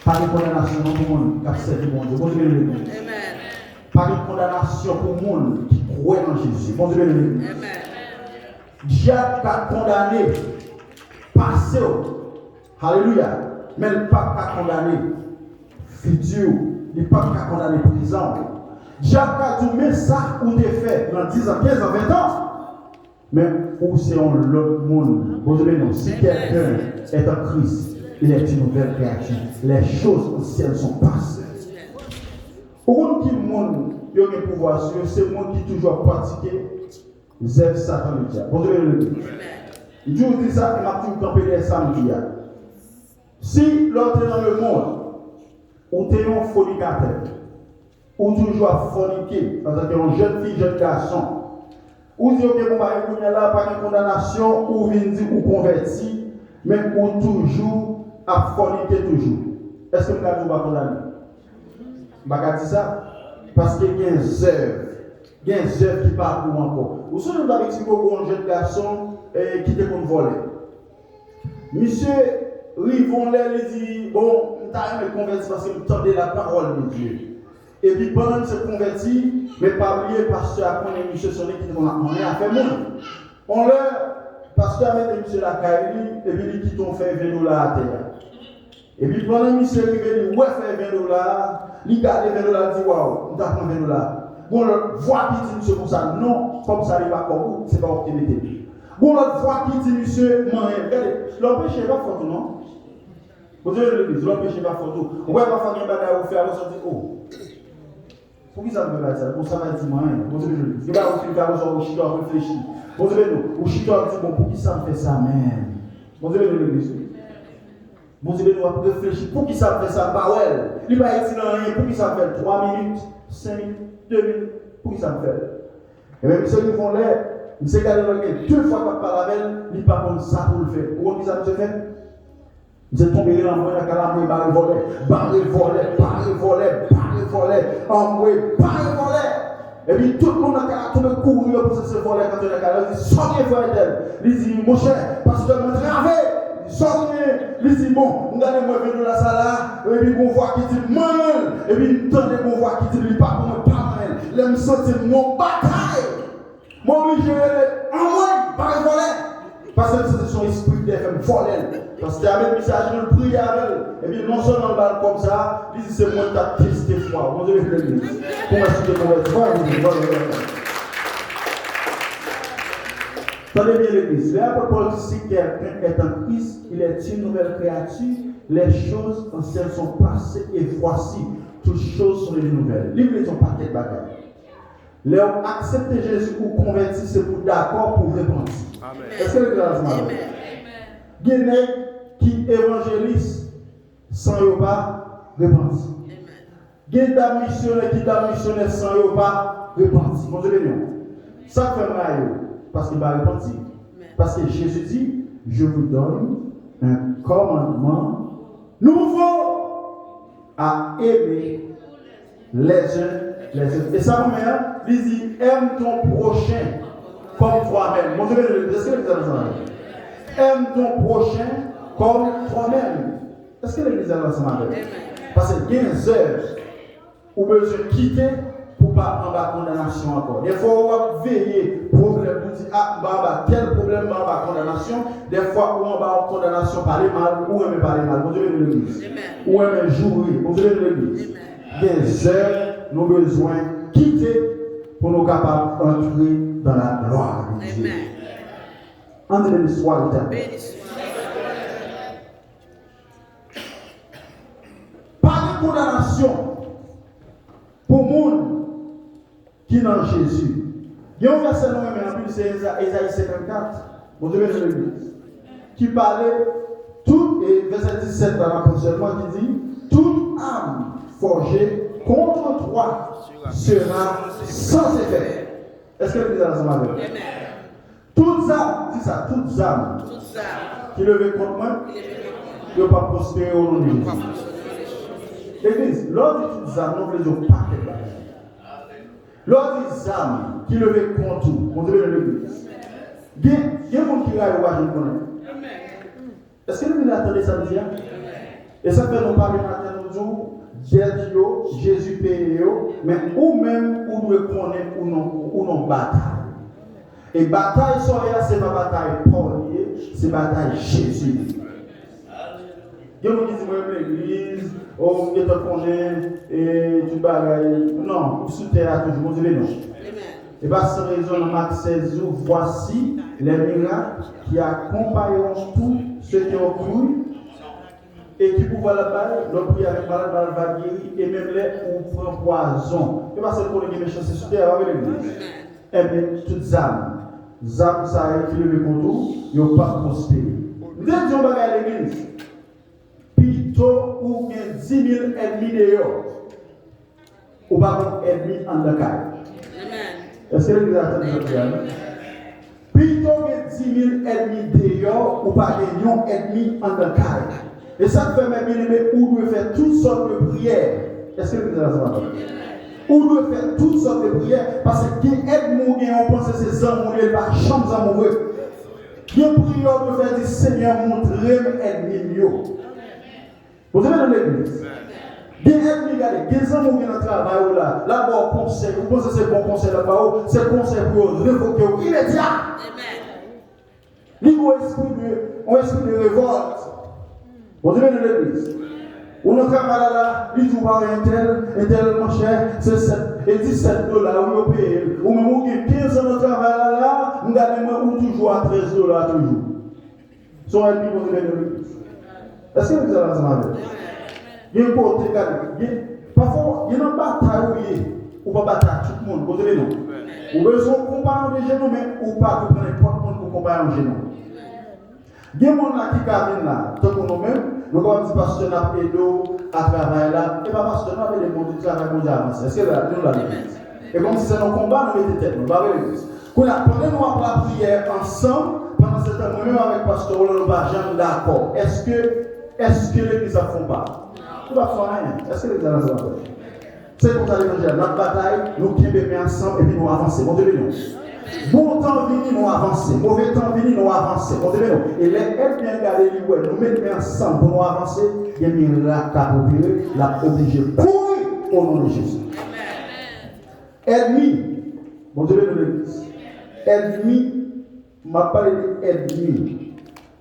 Pas de condamnation pour le monde qui a servi mon Dieu. Bon Dieu, l'église. Pas de condamnation pour le monde qui croit en Jésus. Bon Dieu, l'église. Dieu a condamné passé. Alléluia. Mais il n'a pas condamné futur. Il n'a pas condamné présent. Dieu a dit ça ou des faits dans 10 ans, 15 ans, 20 ans. Mais où c'est l'autre monde. Bon Dieu, non. Si quelqu'un est en Christ, il est une nouvelle créature. Les choses anciennes sont passées. Pour qui monde qui a le pouvoir sur c'est le monde qui toujours pratiqué zèle Satan le diable. Bon Dieu le dit. Dieu dit ça et m'a toujours campé les samedis. Si l'autre est dans le monde, ou tu es un fornicateur, ou toujours à forniquer, parce que tu es une jeune fille, jeune garçon, ou dit que bon, il n'y a là pas de condamnation, ou vient dire ou converti, mais ou toujours à forniquer toujours. Est-ce que vous avez condamné? Je ne vais pas dire ça. Parce qu'il y a des œuvres. Il y a des œuvres qui parlent pour encore. Vous savez, nous avons expliqué un jeune garçon qui était comme volé. Monsieur Rivonlet lui dit bon, je t'ai converti parce que je tendais la parole de Dieu. Et puis pendant qu'il se convertit, mais pas oublier, pasteur a connu monsieur sonné qui dit on a fait monde. On leur, pasteur a mis monsieur la caille, et puis il quitte on fait $20 à terre. Et puis pendant que monsieur arrivé, il fait $20, il garde $20, il dit waouh, on t'a pris $20. Bon, l'autre voix qui dit monsieur pour ça, non, comme ça il va comme vous, c'est pas optimité. Bon, l'autre voix qui dit monsieur, regardez, l'empêche n'est pas photo, non? Vous avez l'église, l'empêche n'est pas photo. On va pas faire un bagage ou faire ressortir, oh. Pour qui ça me fait ça? Pour ça va dire moi, vous avez l'église. Il va vous faire ressortir au chito, réfléchir. Vous avez nous, au chito, dit bon, pour qui ça me fait ça, même? Vous avez l'église. Vous devez nous réfléchir. Pour qui ça fait ça? Pas ouais. Il va être dans rien. Pour qui ça fait 3 minutes, 5 minutes, 2 minutes? Pour qui ça fait? Et même ceux qui font l'air, ils se gardent dans le 2 fois par la veille, ils ne pas comme ça pour le faire. Pourquoi ça se fait? Ils sont tombés dans le monde, ils ont barré volé, et puis tout le monde a tombé courir pour se voler quand on a calé. Il dit, sortez, frère d'elle. Il dit, mon cher, pasteur, me traver. Sortez, il dit, bon, nous allons venir dans la salle, et puis on voit qui dit, man, et puis nous entendons qu'on voit qui dit, pas pour moi, pas mal. L'aime sentir mon bataille. Mon obligé, en moi, pas voler. Parce que c'est son esprit qui fait voler. Parce que tu as un message, je le prie avec elle. Et puis non seulement le bal comme ça, il dit, c'est moi qui t'ai testé foi. Vous devez le dire. Comment est-ce que vous pouvez voir? Tenez bien l'église. L'apôtre Paul dit si quelqu'un est en Christ, il est une nouvelle créature. Les choses anciennes sont passées et voici, toutes choses sont les nouvelles. Livre son paquet de bagages. Leur accepter Jésus ou convertir, c'est pour d'accord pour répondre. Est-ce que le classement? Il y a des qui évangélisent sans y pas répondre. Il y a des missionnaires qui missionnaires sans y pas répondre. Mon Dieu, ça fait mal parce qu'il va répondre. Parce que Jésus dit, je vous donne un commandement nouveau à aimer les uns les autres. Et ça, mère, il dit, aime ton prochain comme toi-même. Mon Dieu, est-ce que vous avez ça? Aime ton prochain comme toi-même. Est-ce que l'église est ensemble? Parce qu'il y a des heures où vous devez quitter pour ne pas en bas condamnation encore. Des fois, on va veiller problème. Vous dites, ah, quel problème en bas condamnation? Des fois, on va en condamnation par les mal ou même par les mal. Vous devez l'église. Ou même jouer. Vous devez l'église. Des heures, nous avons besoin de quitter pour nous capables d'entrer dans la gloire de Dieu. En Dieu béni soit l'éternel. Pas de condamnation pour le monde qui est dans Jésus. Il y a un verset long, mais en plus c'est Ésaïe 54, vous devez le lire, qui parlait, tout, et verset 17 dans la seulement qui dit, toute âme forgée contre toi sera sans effet. Est-ce que vous dites ensemble avec moi? Toutes âmes, dis ça, toutes âmes qui levait contre moi, ne vont pas prospérer au nom de Jésus. L'église, lors de toutes âmes, nous ne voulons pas qu'elle va. Lors des âmes qui levait contre vous, on devait l'église. Il y a des gens qui raillent au bas, je ne connais. Est-ce que vous attendez ça me dire? Et ça fait nous parler maintenant nous disons, Jésus paye, mais ou même ou nous connaître ou non bataille. Et bataille c'est ma bataille Paul, c'est bataille Jésus. Je me dis, moi, l'église, on me connaît, et tu bagailles. Non, sous terre, toujours, vous non. Et par cette raison, dans Marc 16, voici les miracles qui accompagneront tous ceux qui ont cru et qui pouvaient la balle, l'homme qui avec malade va guérir, et même les ou prend poison. Et parce que pour les méchants, c'est sous terre avec l'église. Et bien, toutes âmes, ça a été levé pour tout, ils n'ont pas prospéré. Nous disons bagaille à l'église. Plutôt ou bien 10 000 ennemis dehors, ou pas ennemis en le cas. Est-ce que l'église a entendu ça? Plutôt que 10 000 ennemis dehors, ou pas ennemis en le cas. Et ça fait même bien aimé, ou doit faire toutes sortes de prières. Est-ce que l'église a entendu ça? Ou doit faire toutes sortes de prières, parce que qui aide mon gain, on pense que c'est amoureux, il va chambre amoureux. Qui prière de faire du Seigneur, montrer ennemis. Vous avez dans l'église. Des ennemis, regardez, des hommes qui ont travail là, là-bas, conseil, vous pensez que c'est bon conseil là-bas, c'est conseil pour révoquer immédiat. Libre esprit de révolte. Vous avez dans l'église. On a travaillé là, il trouve un tel mon cher, c'est 7 et 17 dollars, on paye. Ou même on a 15 ans de travail là, on gagne toujours à 13 dollars toujours. Son ennemi, vous avez dans l'église. Est-ce que vous avez entendu? Il y a un côté, parfois, il y a une bataille où on va battre tout le monde. Vous avez non? Ou besoin de comparer les genoux, mais ou pas de prendre n'importe qui pour comparer les genoux. Il y a des gens qui viennent là, tant que nous-mêmes, nous avons dit pasteur n'a pas d'eau à travailler là, et pas pasteur n'a pas de monde qui travaille pour avancer. Est-ce que nous l'avons dit? Et comme si c'est nos combats, nous mettons tête, nous pas pendant nous la prière ensemble, pendant ce temps, nous-mêmes avec pasteur, nous ne sommes pas jamais d'accord. Est-ce que l'église ne font pas? Tout va faire rien. Est-ce que l'église ne font pas? C'est pour ça l'évangile. Notre bataille, nous qui mettons ensemble et puis nous avançons. Bon Dieu, nous. Bon temps venu, nous avançons. Mauvais temps venu, nous avançons. Bon Dieu, nous. Et les aides bien gardées, nous mettons ensemble pour nous avancer. Il y a un miracle à opérer, l'a obligé pour au nom de Jésus. Ennemi. Bon Dieu, nous l'église. Ennemi, m'a parlé d'ennemi.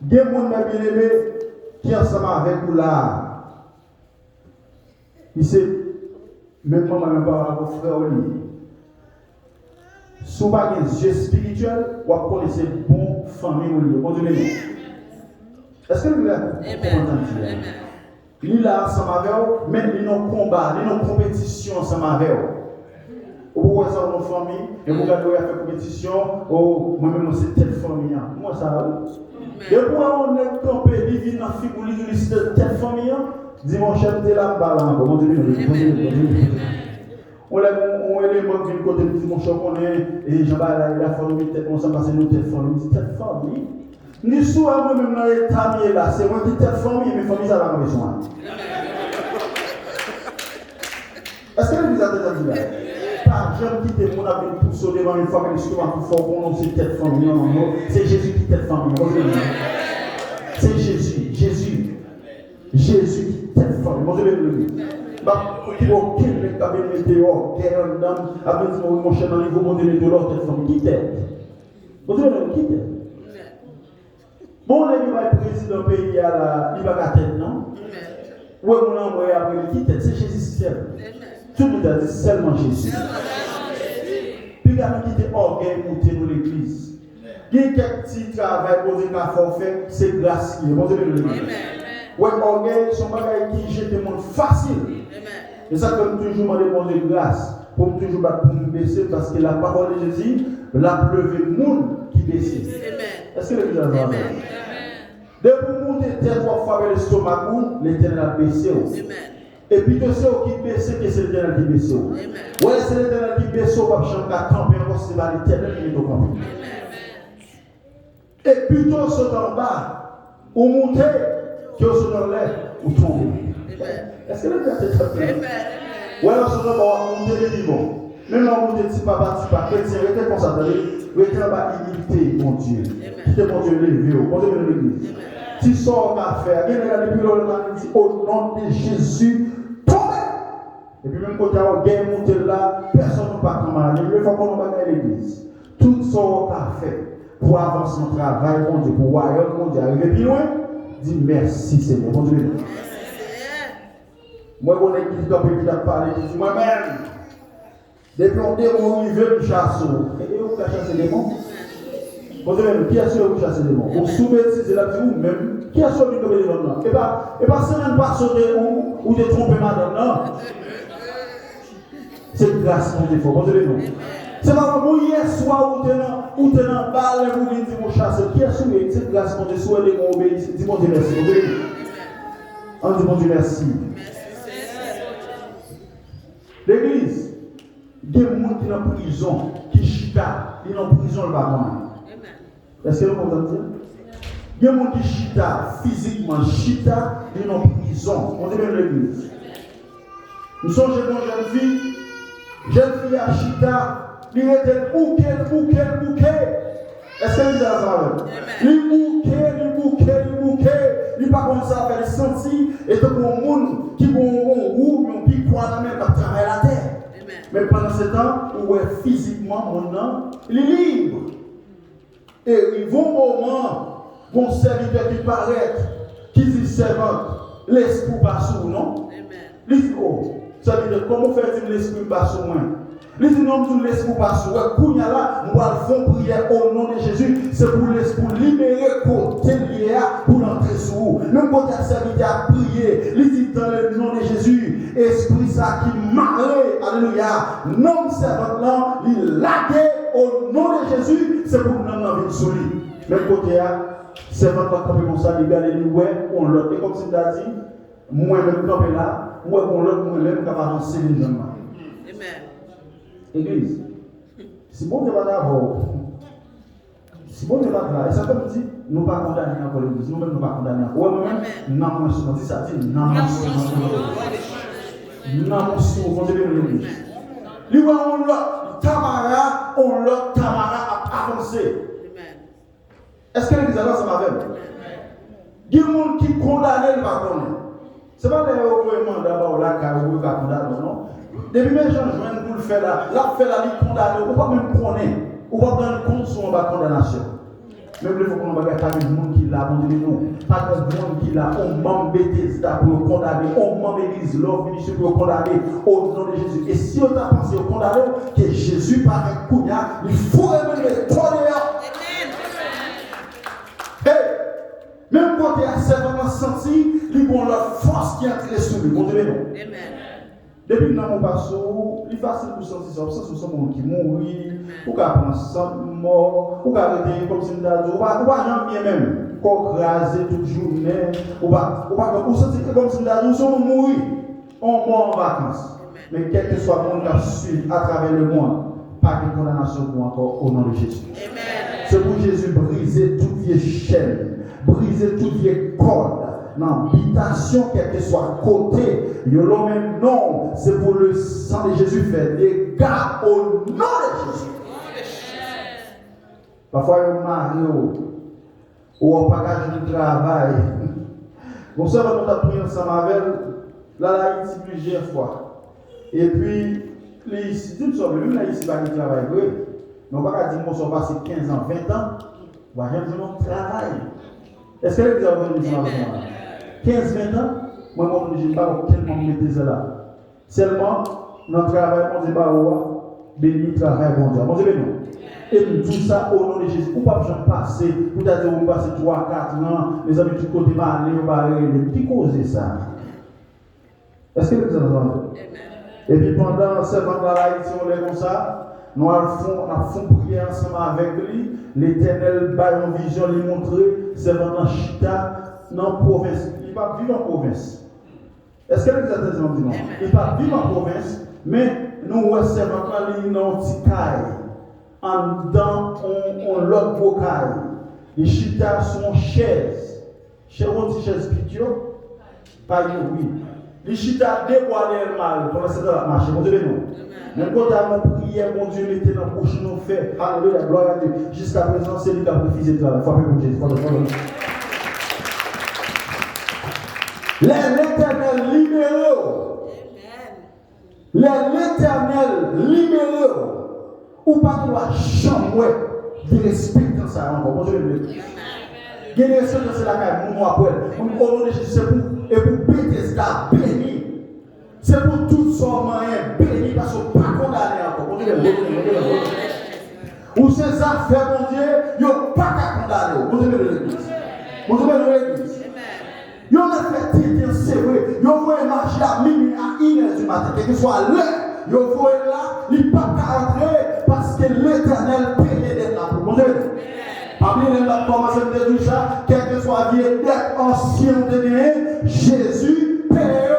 Des gens bien aimés qui sont ensemble avec vous là. Il sait, même pas même pas vos frères. Si vous n'avez pas un yeux spirituel, vous connaissez bon famille ou bon Dieu. Est-ce que vous avez il là ensemble avec vous, même il nos combats, il nos compétitions ensemble avec vous. Vous voyez ça dans nos familles, et vous regardez faire compétition, oh, moi-même c'est telle famille. Moi ça va. Et pour on est campé, il vient dans la figure, il dit telle famille. Dis mon chef de la balle, on dit on est les gens qui côté dit mon chef on est et Jean Bala la famille tête on s'en passe nous telle famille ni soit moi même dans l'état là c'est moi qui telle famille mes familles ça va comme besoin. Est-ce que vous avez entendu là? Par jeune qui était mon avis pour sauver devant une famille justement pour faire qu'on c'est telle famille non c'est Jésus qui telle famille. C'est Jésus qui telle famille. Mon Dieu le bah, qui va quitter le cabinet météo, qui est un homme, avec mon cher dans le niveau modèle de l'autre famille, qui t'aide. Mon Dieu le quitte. Bon, là, il va être président du pays, il va la tête, non? Oui, mon envoyé après le quitte, c'est Jésus seul. Tout le monde a dit seulement Jésus. Puis, il a quitté orgueil pour tenir l'église. Il y a quelques petits travail pour dire qu'à forfait, c'est grâce qui est. Mon Dieu le quitte. Ouais, orgueil, son bagage qui jette le monde facile. Et ça, comme toujours, je demande grâce pour toujours pour me baisser parce que la parole de Jésus l'a levé le monde qui baisse. Est-ce que l'église a entendu? Dès que vous montez tête trois fois avec l'estomac, l'Éternel a baissé. Et puis, c'est eux qui baissent que c'est l'Éternel qui baisse. Ouais, c'est l'Éternel qui baisse, on va changer à camper, c'est l'Éternel qui est au camper. Et plutôt, c'est en bas, ou monter, que ce soit l'air, ou tomber. Est-ce que l'église a été très bien? Ou alors, ce soit on monter les vivants. Même on monte petit papa, chrétien, restez concentré, restez en bas, humilité, mon Dieu. Quittez mon Dieu, levez, mon Dieu, l'église. Tu sors à faire. Il y a depuis le dit au nom de Jésus, tombez. Et puis même quand il y a une guerre montée là, personne ne va pas mal. Il faut qu'on va à l'église. Tout sort à faire pour avancer mon travail, mon Dieu, pour voir mon Dieu arriver plus loin. Dis merci Seigneur. Bon Dieu. Moi, mon église doit peut-être parler, dis moi-même. Depuis on dit on y veut le chasseau. Et où la chasser les démons? Bon Dieu, qui a su vous chasser les démons? Vous soumettez, c'est là vous-même. Qui a su vous tomber les démons? Et pas seulement pas sauter ou de tromper madame, non. C'est grâce mon défaut. Bon Dieu, non. C'est pas comme hier soir ou tenant balle, vous venez dire mon chasser. Qui a su c'est grâce mon Dieu, soit les mots obéissent. Dis mon Dieu merci. On dit mon Dieu merci. L'église, il y a des gens qui sont en prison, qui chita, ils sont en prison le bâton. Est-ce que vous comprenez? Il y a des gens qui chita, physiquement chita, ils sont en prison. On dit même l'église. Nous sommes chez une jeune fille à chita, il était bouquet. Est-ce que vous avez ça? Il bouquet. Il pas comme ça, faire sentir, et donc un monde qui ont un pic pour la main, qui travaille la terre. Mais pendant ce temps, où est physiquement mon nom, il est libre. Et ils vont au moment, mon serviteur qui paraît, qui dit servante, l'esprit passe ou non? Il dit, oh, ça veut dire, comment fait-il l'esprit passe ou moins? Il dit, non, tout l'esprit passe ou moins. Kounya là, moi, font prière au nom de Jésus, c'est pour l'esprit libérer côté lié pour l'entrer sous vous. Même quand il serviteur a prié, il dit dans le nom de Jésus, esprit ça qui marrait, alléluia, non servant là, il lagué au nom de Jésus, c'est pour nous enlever sous lui. Même côté servant là, comme ça, il regarde les ouais, on l'autre. Et comme c'est dit, moi-même campé là, moi, on l'autre, moi-même, qui va avancer les gens. Amen. Église, si bon Dieu va d'abord, si bon Dieu va là, et ça comme dit, nous ne pas condamner encore l'église, nous-mêmes nous ne pas condamner encore. Moi-même, non, moi, je dis ça, dit, non, moi, l'église. Lui, on l'a, Tamara a avancé. Est-ce que l'église avance avec elle? Il y a des gens qui condamnent le bâton. Ce n'est pas les gouvernements d'abord là qui ont condamné, non? Depuis mes gens joignent pour le faire là, fait la vie condamnée, ou pas même connaître, ou pas prendre compte sur la condamnation. Même il faut qu'on ne regarde pas de monde qui l'a, on dit non, pas de monde qui l'a, on m'en Bethesda pour le condamner, on m'en église, l'homme ministre pour le condamner au nom de Jésus. Et si on a pensé au condamner, que Jésus par un coup, il faut remettre les tonnerres. Même quand il y a certainement senti, il y a la force qui entre sur lui. Bon Dieu, non. Depuis que nous avons passé, il est facile pour sentir ça. Ce sont des gens qui mourir, ou qui prennent ça mort, ou qui arrêtent comme si nous avions dit, ou pas jamais même, qu'on crase toute journée, ou pas sentir comme si nous avions dit, nous sommes mourir, on mort en vacances. Mais quel que soit le monde qui suit à travers le monde, pas de condamnation pour encore au nom de Jésus. C'est pour Jésus briser toute vieille chaîne, briser toute vieille corde. L'habitation, quel que soit côté, il y a le même nom, c'est pour le sang de Jésus faire des gars au nom de Jésus. Parfois, il y a un mari ou un bagage de travail. Bon, ça, on a pris ensemble avec là, ici plusieurs fois. Et puis, ici, tout ça, même là, ici, pas de travail, oui. Mais on va pas dire qu'on soit passé 15 ans, 20 ans, on va jamais dire qu'on travaille. Est-ce que vous avez dit ça? 15-20 ans, moi, je ne sais pas tellement mettre ça là. Seulement, notre travail, on dit, béni travail, bon Dieu. Bon Dieu, non. Et nous tout ça au nom de Jésus. Ou pas besoin de passer, vous avez dit, vous passez 3-4 ans, les amis du côté mal, vous allez, qui cause ça? Est-ce que vous avez entendu? Et puis pendant ce temps-là, ici, on est comme ça, nous avons prié ensemble avec lui, l'Éternel, par une vision, lui montrer, c'est vraiment chita dans la province. Il ne va pas vivre en province. Est-ce que vous avez entendu? Non. Il ne va pas vivre en province, mais nous recevons quand il en tikaï, en dedans, on l'autre bocaille. Les chita sont chaises. Chez vous, chaise pitié, pas oui. Les chita dévoilent le mal pendant cette marche. Mon Dieu, non. Même quand on a prié, mon Dieu, mettez dans la bouche, nous fait. Alléluia, gloire à Dieu. Jusqu'à présent, c'est lui qui a refusé de travail. Il faut appeler pour Jésus. L'Éternel libéré. L'Éternel libéré. Ou pas de chambre de respecter ça encore. Bonjour. Il y a des choses que c'est la même. Nous après. Au nom de Jésus, c'est pour Bethesda béni. C'est pour tout son moyen béni parce qu'on pas condamné encore. Ou ces affaires, mon Dieu, ils n'ont pas qu'à condamner. Vous avez l'église. Vous avez l'église. Ils ont fait titre, c'est vrai. Ils ont fait marcher à minuit, à 1h du matin. Quel que soit l'heure, ils ont fait là, ils n'ont pas qu'à entrer parce que l'Éternel paye d'être là pour vous. Parmi les gens qui commencent à dire ça, quel que soit vieille dette ancienne de Jésus paye.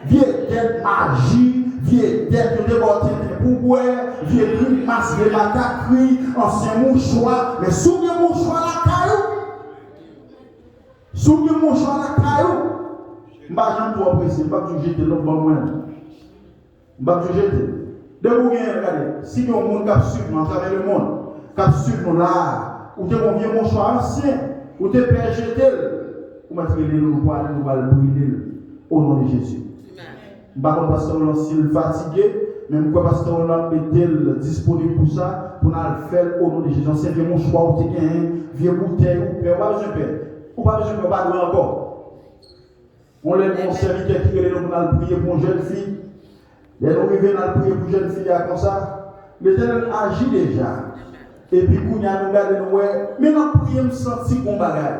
Vieille dette magie, vieille dette de déborder pour boire, vieille prix masse de matacri, ancien mouchoir, mais sous le mouchoir la caillou. Sous le mouchoir la caillou. Je ne vais pas tout apprécier, je ne vais pas tout jeter l'autre bon moyen. Je ne vais pas tout jeter. De vous regardez, si vous avez un monde qui suit à travers le monde, qui suit là, ou tu as un vieux mouchoir ancien, ou tu as perjeté, vous m'avez dit, nous allons brûler au nom de Jésus. Je ne sais pas si vous êtes fatigué, mais je ne sais pas si vous êtes disponible pour ça, pour nous faire au nom de Jésus. C'est vieux mouchoir, ou tu as un vieux bouteille, ou pas besoin de paix. Ou pas besoin de pas de encore. On lève mon serviteur qui est là pour prier pour une jeune fille. Les gens qui viennent prier pour une jeune fille comme ça. L'Éternel agit déjà. Et puis, quand nous regardons, mais nous prions, nous sentons qu'on bagaille.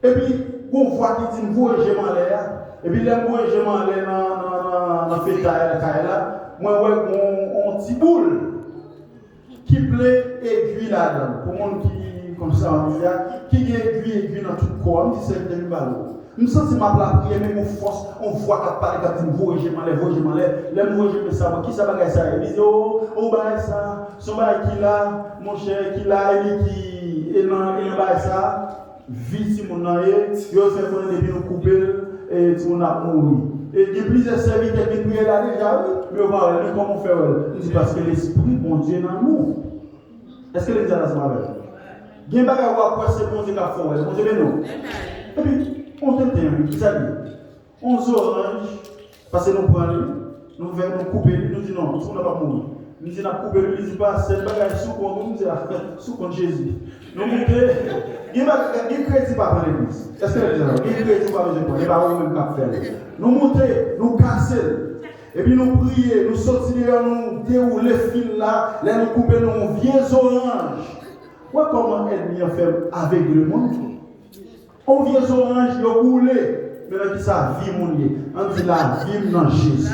Et puis, on voit qu'il dit, vous, je m'en l'air. Et puis, les moi, je m'en l'air dans la fête là. Moi, on petit boule qui plaît aiguille là-dedans. Pour moi qui, comme ça, qui est aiguille dans tout le corps, qui c'est un ballon. Nous sentons ma prière, mais mon force, on voit qu'à parler, qu'à dire, vous, je m'en l'air. Les mots, je me savais, qui ça va gagner ça? Ils disent, oh, ça, son bail qui là, mon cher qui là, et qui est dans ça, vite, mon aïe, yo fait qu'on est nous couper, et on a mouru. Et il y a plusieurs serviteurs qui prient là déjà, mais on va voir comment faire. C'est parce que l'Esprit, mon Dieu, est dans nous. Est-ce que les gens sont avec nous? Il y a des choses à c'est bon Dieu qui a fait, bon Dieu, mais non. Et puis, on te tient, qui ça dit? On s'orange, parce que nous prenons, nous venons nous couper, nous disons non, on n'a pas mourir. Nous disons, nous couper, nous disons pas, c'est le bagage sous compte, nous disons, sous compte Jésus. Nous montons, il y a crédit par l'église. Est-ce que les gens, il y a crédit par l'église, il n'y a pas même qu'à faire. Nous montons, nous casser, et puis nous prier, nous sortir, nous dérouler les fils là, là nous couper nos vieux oranges. Ouais, comment l'ennemi a fait aveuglement? On vient orange, il a roulé. Mais là, qui ça, vie, mon Dieu. On dit la vie dans Jésus.